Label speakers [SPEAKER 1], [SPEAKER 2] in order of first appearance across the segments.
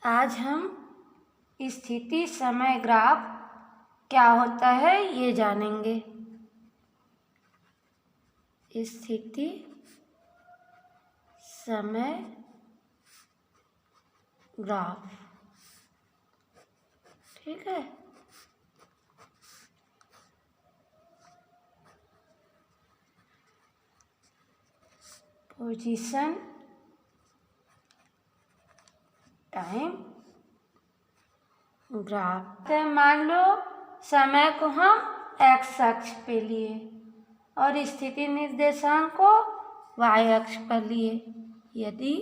[SPEAKER 1] आज हम स्थिति समय ग्राफ क्या होता है ये जानेंगे। स्थिति समय ग्राफ, ठीक है। Position, time graph. मान लो समय को हम x अक्ष पे लिए और स्थिति निर्देशांक को y अक्ष पर लिए। यदि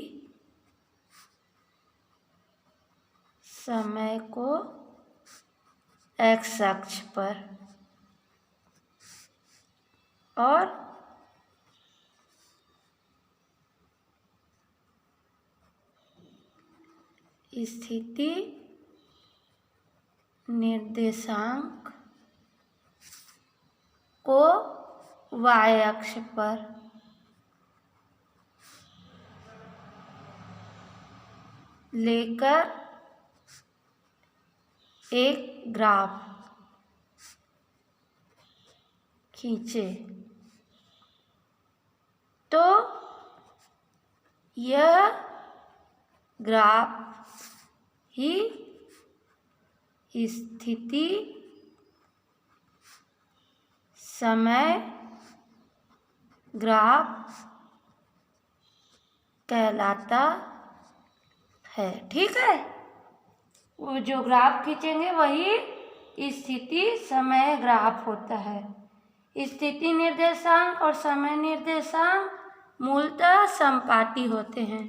[SPEAKER 1] समय को x अक्ष पर और स्थिति निर्देशांक को y अक्ष पर लेकर एक ग्राफ खींचे तो यह ग्राफ ही स्थिति समय ग्राफ कहलाता है, ठीक है। वो जो ग्राफ खींचेंगे वही स्थिति समय ग्राफ होता है। स्थिति निर्देशांक और समय निर्देशांक मूलतः संपाती होते हैं,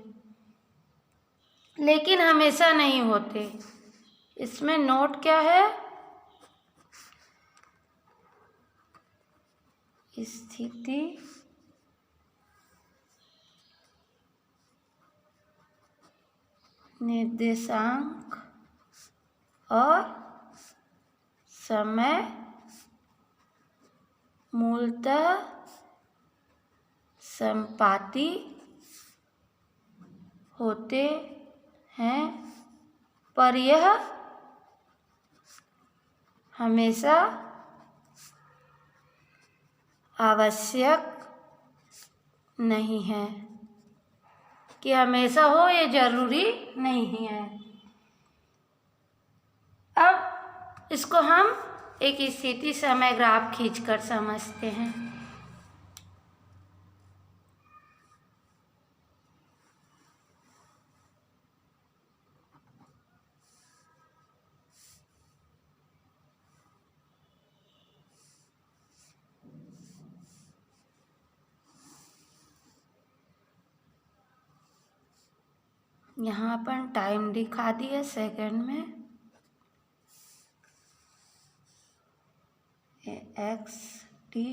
[SPEAKER 1] लेकिन हमेशा नहीं होते। इसमें नोट क्या है? स्थिति निर्देशांक और समय मूलतः संपाती होते हैं, पर यह हमेशा आवश्यक नहीं है कि हमेशा हो, ये जरूरी नहीं है। अब इसको हम एक स्थिति समय ग्राफ खींचकर समझते हैं। यहाँ पर टाइम दिखा दिया सेकंड में, xt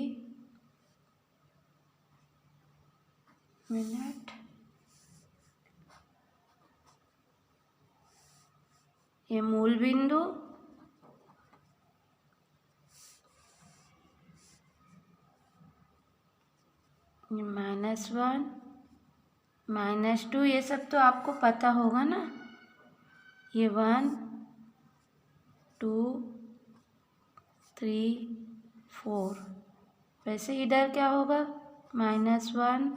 [SPEAKER 1] मिनट, ये मूल बिंदु, ये -1 -2, ये सब तो आपको पता होगा ना। ये 1 2 3 4। वैसे इधर क्या होगा? -1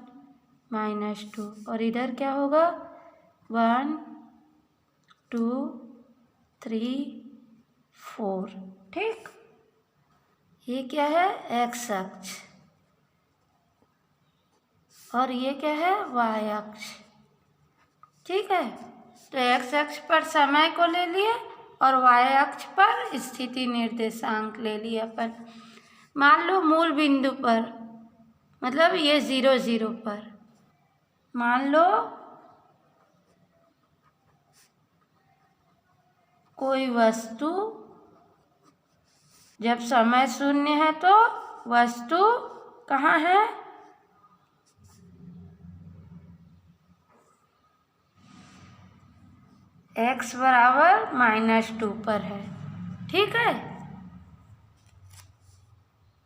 [SPEAKER 1] -2, और इधर क्या होगा? 1 2 3 4, ठीक। ये क्या है? x अक्ष, और ये क्या है? y अक्ष, ठीक है। तो x अक्ष पर समय को ले लिए और y अक्ष पर स्थिति निर्देशांक ले लिए अपन। मान लो मूल बिंदु पर, मतलब ये 0 0 पर, मान लो कोई वस्तु, जब समय 0 है तो वस्तु कहाँ है? x बराबर -2 पर है, ठीक है।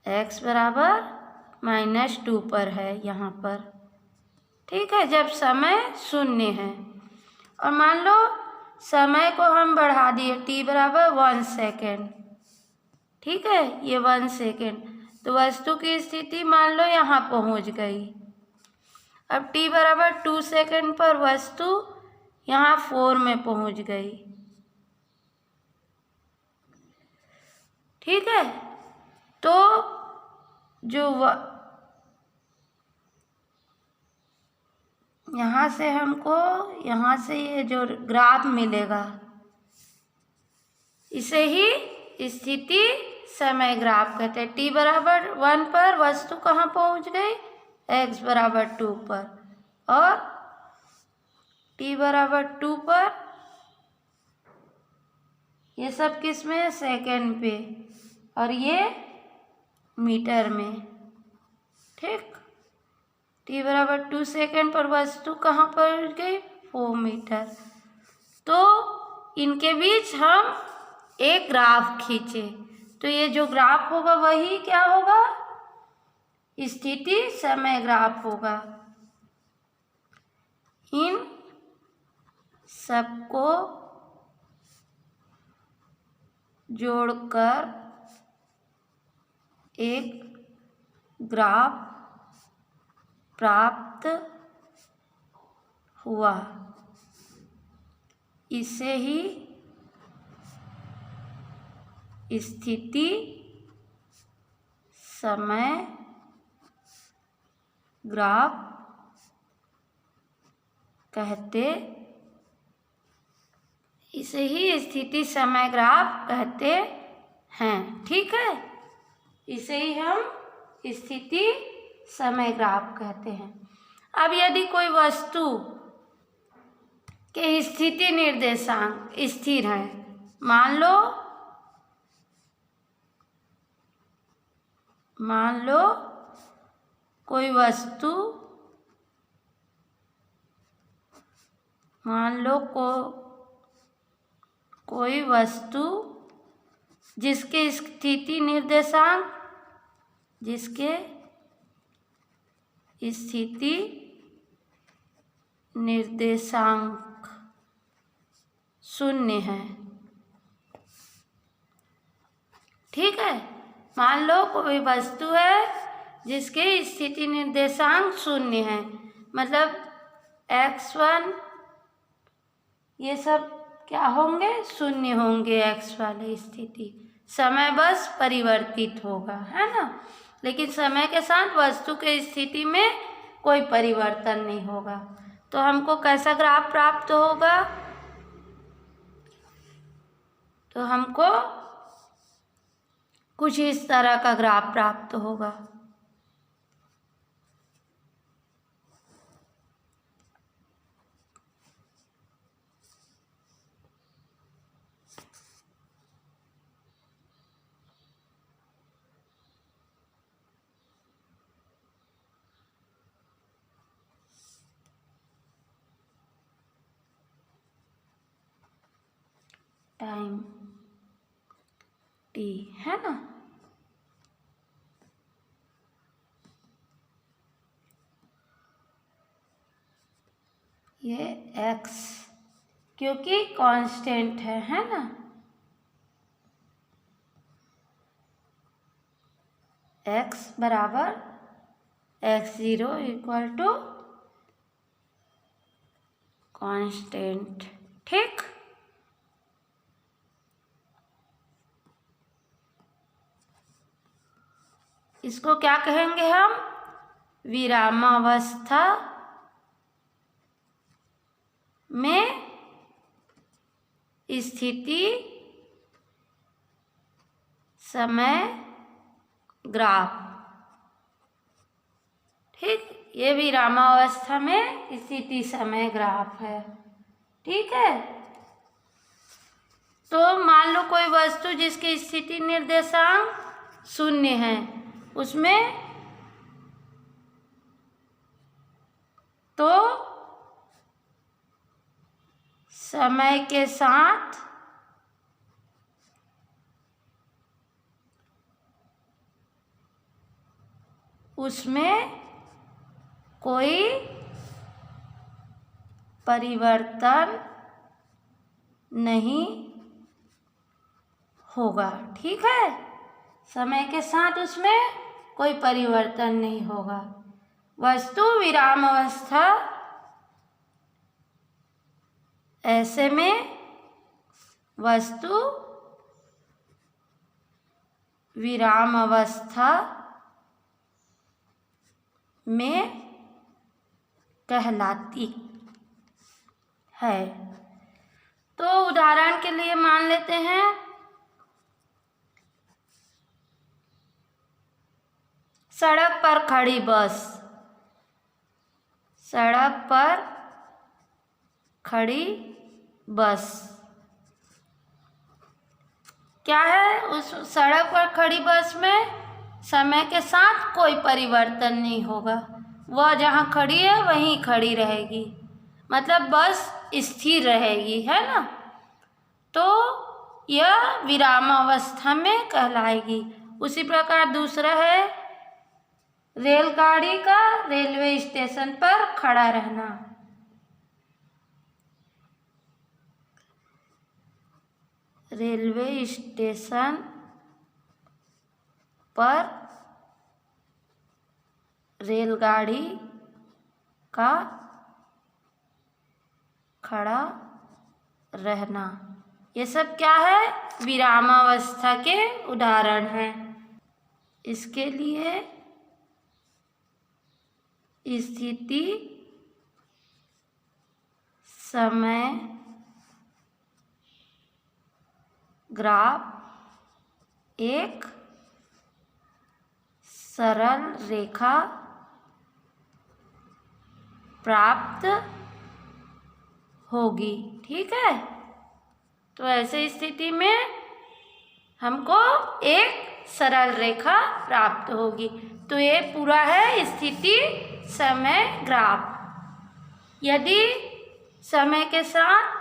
[SPEAKER 1] x बराबर -2 पर है यहाँ पर, ठीक है, जब समय 0 है। और मान लो समय को हम बढ़ा दिए, t बराबर 1 सेकेंड, ठीक है, ये 1 सेकेंड। तो वस्तु की स्थिति मान लो यहाँ पहुँच गई। अब t बराबर 2 सेकेंड पर वस्तु यहाँ 4 में पहुँच गई, ठीक है। तो जो यहाँ से हमको यहाँ से ये जो ग्राफ मिलेगा इसे ही स्थिति समय ग्राफ कहते हैं। t बराबर 1 पर वस्तु कहाँ पहुँच गई, x बराबर 2 पर, और t बराबर 2 पर ये सब किस में है, सेकेंड पे, और ये मीटर में, ठीक। t बराबर 2 सेकेंड पर वस्तु कहाँ पर गई, 4 मीटर। तो इनके बीच हम एक ग्राफ खींचे, तो ये जो ग्राफ होगा वही क्या होगा, स्थिति समय ग्राफ होगा। इन सबको जोड़कर एक ग्राफ प्राप्त हुआ, इसे ही स्थिति समय ग्राफ कहते, इसे ही स्थिति समय ग्राफ कहते हैं, ठीक है। इसे ही हम स्थिति समय ग्राफ कहते हैं। अब यदि कोई वस्तु के स्थिति निर्देशांक स्थिर है, मान लो कोई वस्तु, कोई वस्तु जिसके स्थिति निर्देशांक 0 है, ठीक है। मान लो कोई वस्तु है जिसके स्थिति निर्देशांक 0 है, मतलब x1 ये सब क्या होंगे, 0 होंगे x वाले स्थिति। समय बस परिवर्तित होगा, है ना, लेकिन समय के साथ वस्तु के स्थिति में कोई परिवर्तन नहीं होगा। तो हमको कैसा ग्राफ प्राप्त होगा, तो हमको कुछ इस तरह का ग्राफ प्राप्त होगा। टाइम t है ना, ये x क्योंकि कांस्टेंट है ना, x बराबर x0 इक्वल टू कांस्टेंट, ठीक। इसको क्या कहेंगे हम, विरामावस्था में स्थिति समय ग्राफ, ठीक। ये विरामावस्था में स्थिति समय ग्राफ है, ठीक है। तो मान लो कोई वस्तु जिसकी स्थिति निर्देशांक 0 है, उसमें तो समय के साथ उसमें कोई परिवर्तन नहीं होगा। ठीक है, समय के साथ उसमें कोई परिवर्तन नहीं होगा। वस्तु विराम अवस्था, ऐसे में वस्तु विराम अवस्था में कहलाती है। तो उदाहरण के लिए मान लेते हैं, सड़क पर खड़ी बस, सड़क पर खड़ी बस क्या है? उस सड़क पर खड़ी बस में समय के साथ कोई परिवर्तन नहीं होगा। वह जहाँ खड़ी है वहीं खड़ी रहेगी, मतलब बस स्थिर रहेगी, है ना। तो यह विरामावस्था में कहलाएगी। उसी प्रकार दूसरा है रेलगाड़ी का रेलवे स्टेशन पर खड़ा रहना। रेलवे स्टेशन पर रेलगाड़ी का खड़ा रहना, ये सब क्या है? विरामावस्था के उदाहरण हैं। इसके लिए स्थिति, समय, ग्राफ एक सरल रेखा प्राप्त होगी। ठीक है, तो ऐसे स्थिति में हमको एक सरल रेखा प्राप्त होगी। तो ये पूरा है स्थिति, समय, ग्राफ। यदि समय के साथ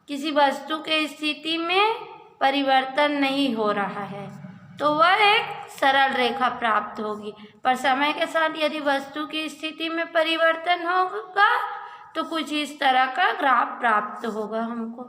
[SPEAKER 1] किसी वस्तु के स्थिति में परिवर्तन नहीं हो रहा है तो वह एक सरल रेखा प्राप्त होगी, पर समय के साथ यदि वस्तु की स्थिति में परिवर्तन होगा तो कुछ इस तरह का ग्राफ प्राप्त होगा हमको।